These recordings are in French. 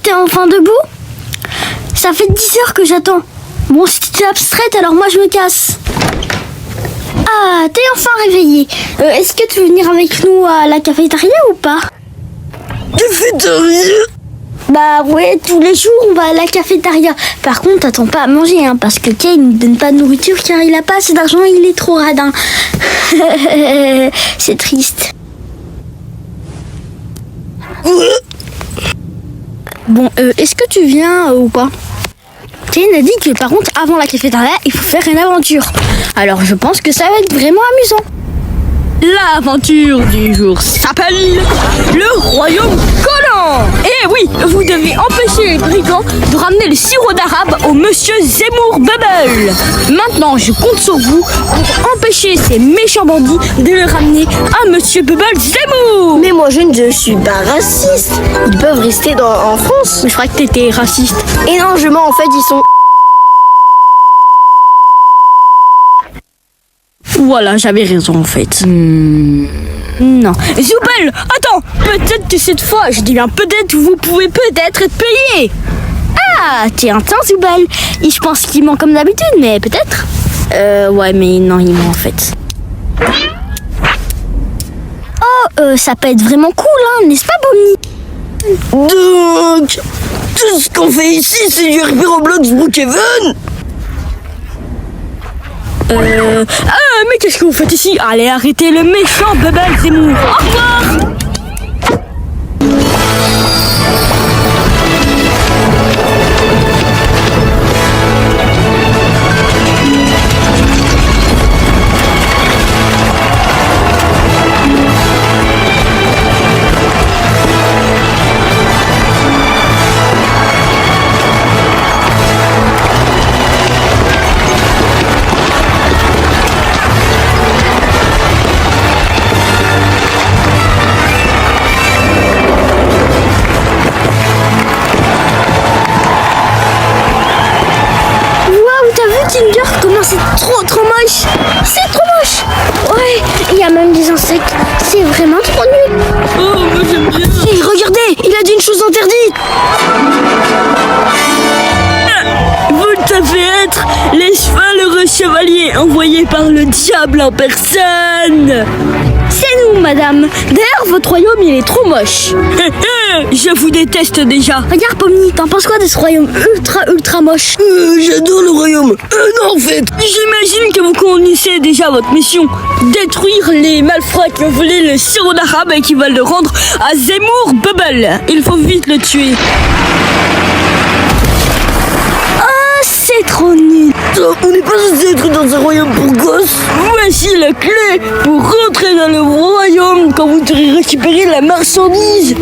t'es enfin debout? Ça fait 10 heures que j'attends. Bon, si t'es abstraite, alors moi je me casse. Ah, t'es enfin réveillée. Est-ce que tu veux venir avec nous à la cafétéria ou pas? Cafétéria? Bah ouais, tous les jours on va à la cafétéria. Par contre, t'attends pas à manger, hein, parce que Kay ne donne pas de nourriture car il a pas assez d'argent, il est trop radin. C'est triste. Bon, est-ce que tu viens ou pas? Kane a dit que par contre, avant la cafétéria, il faut faire une aventure. Alors je pense que ça va être vraiment amusant. L'aventure du jour s'appelle le royaume collant. Et oui, vous devez empêcher les brigands de ramener le sirop d'arabe au monsieur Zemmour Bubble. Maintenant, je compte sur vous pour empêcher ces méchants bandits de le ramener à monsieur Bubble Zemmour. Mais moi je ne suis pas raciste. Ils peuvent rester en France. Je crois que t'étais raciste. Et non, je mens, en fait, ils sont... Voilà, j'avais raison en fait. Non. Zoubel, attends, peut-être que cette fois, je dis bien peut-être, vous pouvez peut-être être payé. Ah, tiens, Zoubal. Je pense qu'il ment comme d'habitude, mais peut-être. Ouais, mais non, il ment en fait. Oh, ça peut être vraiment cool, hein, n'est-ce pas, Bonnie? Donc, tout ce qu'on fait ici, c'est du RP Roblox Brookhaven. Mais qu'est-ce que vous faites ici? Allez, arrêtez le méchant Bubble Zemmour. Au revoir. Tinder, comment c'est trop moche. C'est trop moche. Ouais, il y a même des insectes. C'est vraiment trop nul. Oh, moi j'aime bien. Hey, regardez, il a dit une chose interdite. Vous devez être les chevaleureux chevaliers envoyés par le diable en personne. C'est nous, madame. D'ailleurs, votre royaume, il est trop moche. Je vous déteste déjà. Regarde, Pomni, t'en penses quoi de ce royaume ultra moche? J'adore le royaume. Non, en fait. J'imagine que vous connaissez déjà votre mission. Détruire les malfrats qui ont volé le sirop d'arabe et qui veulent le rendre à Zemmour Bubble. Il faut vite le tuer. C'est trop nul. On n'est pas censé être dans un royaume pour gosses. Voici la clé pour rentrer dans le royaume quand vous aurez récupéré la marchandise.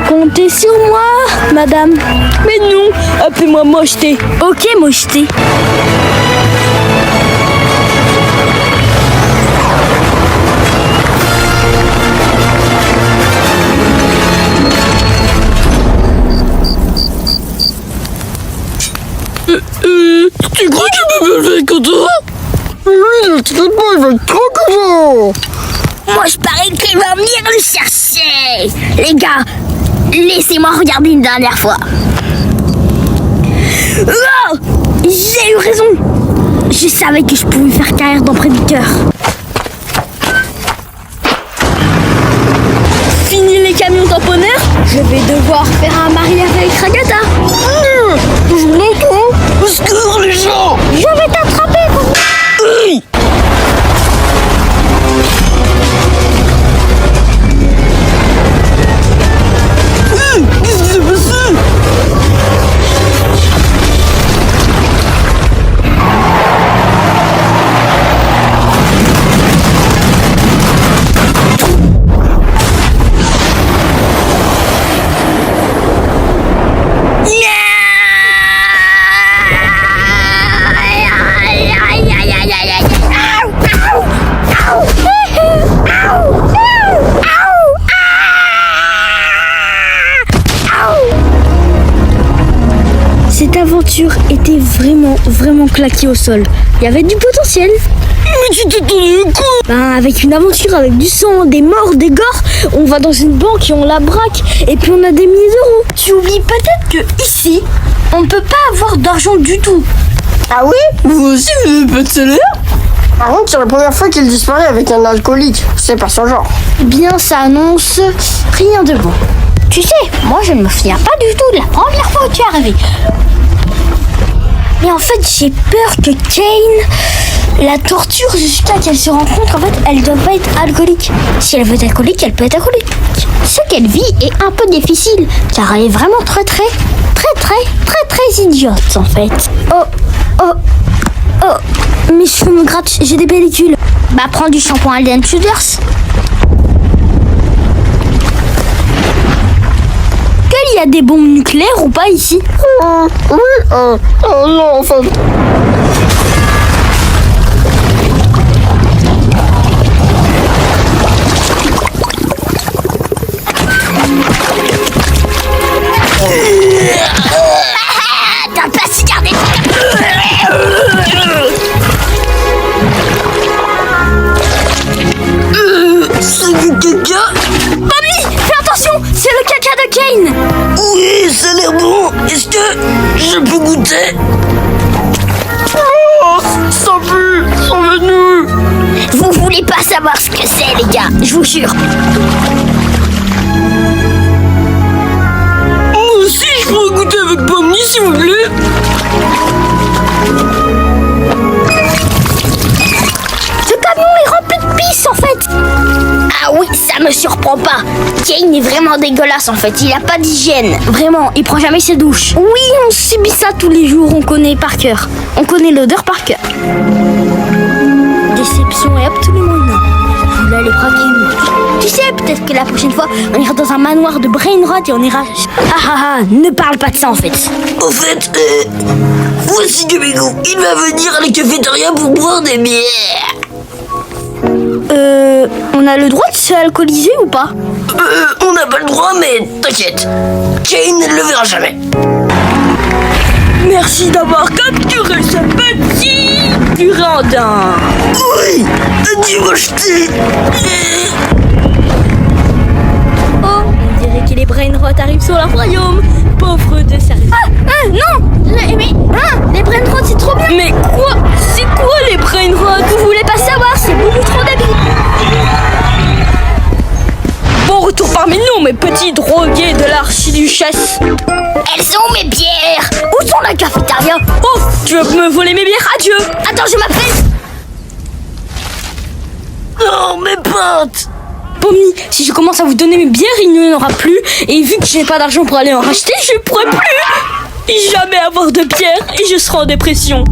Comptez sur moi, madame. Mais non, appelez-moi Mocheté. Ok, Mocheté. Tu crois qu'il peut me faire comme ça? Lui, le traitement, il va être trop content. Moi, je parie qu'il va venir le chercher. Les gars, laissez-moi regarder une dernière fois. Oh, j'ai eu raison. Je savais que je pouvais faire carrière dans prédicateur. Fini les camions tamponneurs, je vais devoir faire un mariage avec Ragata. Je l'entends. Au secours, les gens. Je vais t'attraper. Hey. Qu'est-ce qui s'est passé? Cette aventure était vraiment claquée au sol. Il y avait du potentiel. Mais tu t'attendais à quoi? Ben, avec une aventure, avec du sang, des morts, des gores, on va dans une banque et on la braque, et puis on a des milliers d'euros. Tu oublies peut-être que ici, on ne peut pas avoir d'argent du tout. Ah oui? Vous aussi, vous n'avez pas de salaire? Par contre, c'est la première fois qu'il disparaît avec un alcoolique. C'est pas son genre. Eh bien, ça annonce rien de bon. Tu sais, moi je ne me souviens pas du tout de la première fois où tu es arrivé. Mais en fait, j'ai peur que Kane la torture jusqu'à qu'elle se rende compte qu'en fait, elle doit pas être alcoolique. Si elle veut être alcoolique, elle peut être alcoolique. Ce qu'elle vit est un peu difficile, car elle est vraiment très idiote en fait. Oh, mes cheveux me grattent, j'ai des pellicules. Bah, prends du shampoing Alden Shoulders. Il y a des bombes nucléaires ou pas ici? Oui, non, enfin... T'as pas si gardé. C'est du caca? Mamie, fais attention, c'est le caca de Kane. Oui, ça a l'air bon. Est-ce que je peux goûter? Oh, ça pue, ça va de nous. Vous voulez pas savoir ce que c'est, les gars, je vous jure. Moi aussi, je pourrais goûter avec Pomni, s'il vous plaît. Ce camion est rempli de pisse, en fait. Ah oui, ça me surprend pas. Kane est vraiment dégueulasse, en fait. Il a pas d'hygiène. Vraiment, il prend jamais ses douches. Oui, on subit ça tous les jours. On connaît par cœur. On connaît l'odeur par cœur. Déception et absolument non. Je voulais aller braquer une. Tu sais, peut-être que la prochaine fois, on ira dans un manoir de brain rot et on ira... ne parle pas de ça, en fait. Au fait, voici Gabigou. Il va venir à la cafétéria pour boire des bières. On a le droit de se alcooliser ou pas? On n'a pas le droit, mais t'inquiète. Kane ne le verra jamais. Merci d'avoir capturé ce petit Durandin. Oui, adieu mocheté. Oh, on dirait que les brain rot arrivent sur leur royaume. Pauvre de service. Non, les brain rot, c'est trop bien. Mais quoi? C'est quoi les brain rot? Vous voulez pas savoir, c'est beaucoup trop débile. Bon retour parmi nous, mes petits drogués de l'archiduchesse. Elles sont mes bières. Où sont la cafétéria? Oh, tu veux me voler mes bières? Adieu. Attends, je m'appelle. Non, mes potes. Pomni, si je commence à vous donner mes bières, il n'y en aura plus. Et vu que je n'ai pas d'argent pour aller en racheter, je ne pourrai plus jamais avoir de bière et je serai en dépression.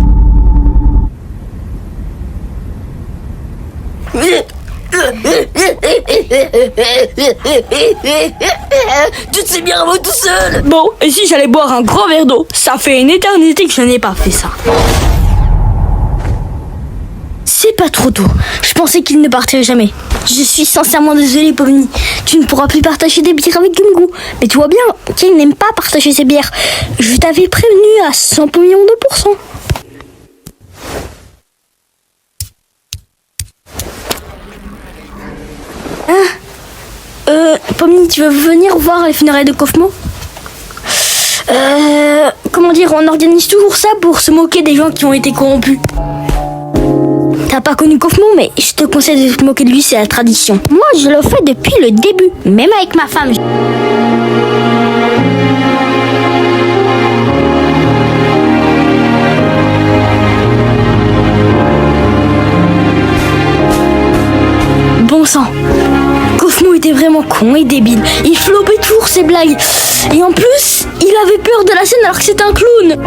Tu te sais bien moi tout seul. Bon, et si j'allais boire un grand verre d'eau? Ça fait une éternité que je n'ai pas fait ça. C'est pas trop tôt. Je pensais qu'il ne partirait jamais. Je suis sincèrement désolée, Pomni. Tu ne pourras plus partager des bières avec Gumgou. Mais tu vois bien qu'il n'aime pas partager ses bières. Je t'avais prévenu à 100 millions de pourcents. Pomni, tu veux venir voir les funérailles de Kaufman? Comment dire, on organise toujours ça pour se moquer des gens qui ont été corrompus. T'as pas connu Kaufman, mais je te conseille de te moquer de lui, c'est la tradition. Moi, je le fais depuis le début, même avec ma femme. Bon sang, Kaufman était vraiment con et débile. Il flopait toujours ses blagues. Et en plus, il avait peur de la scène alors que c'était un clown.